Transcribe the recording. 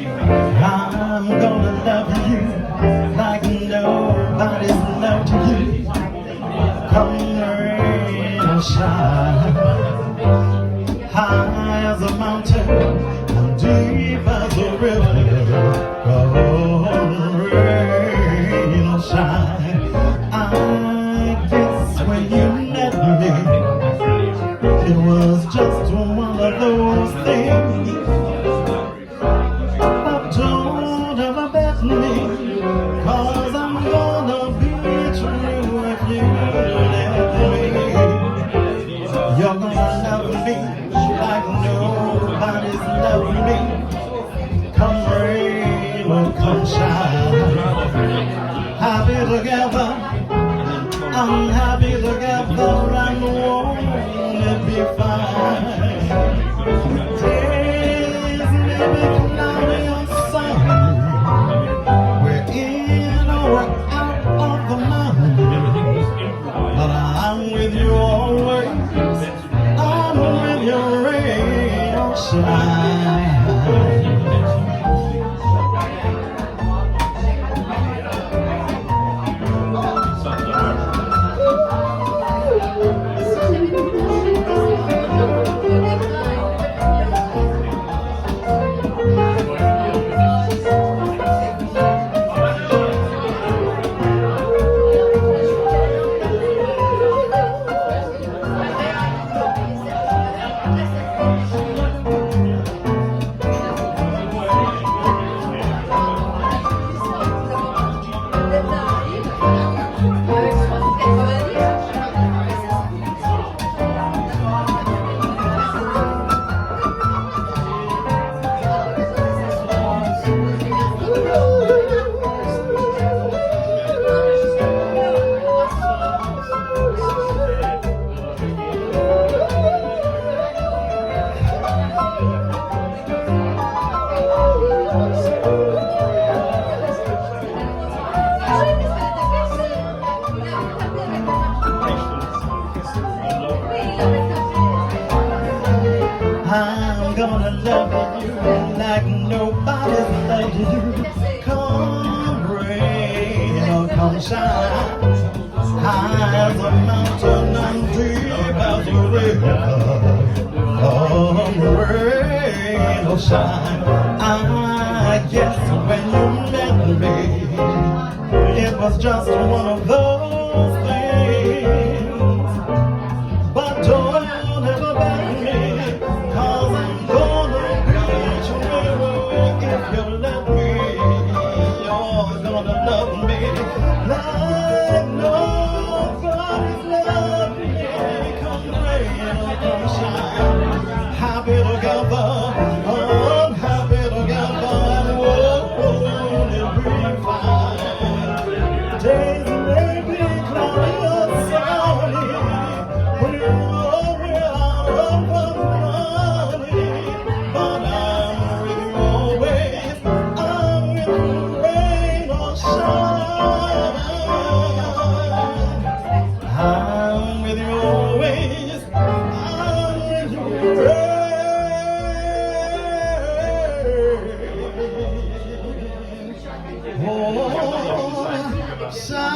I'm gonna love you like nobody's loved you. Come rain or shine, high as a mountain and deep as a river. Come rain or shine. I guess when you met me, it was just one of those things. But don't ever bet me, 'cause I'm gonna be true if you let me. You're gonna love me like nobody's loved me. Come rain or come shine, happy together, unhappy together, and won't it be fine? Days may be cloudy or sunny, we're in or we're out of the mountain, but I'm with you always. I'm with you, rain or shine. I'm gonna love you like nobody's loved you. Come rain or come shine, high as a mountain and deep as a river. Come rain or shine. I guess when you met me, it was just one of those things. But don't ever bet me, 'cause I'm gonna be true if you let me. You're gonna love me like nobody's loved me. Come rain or come shine, happy together, unhappy together, and won't it be fine? Days may be cloudy or sunny, when you're without a money, but I'm with you always. I'm with you, rain or shine. I'm with you always. I'm with you, rain or shine.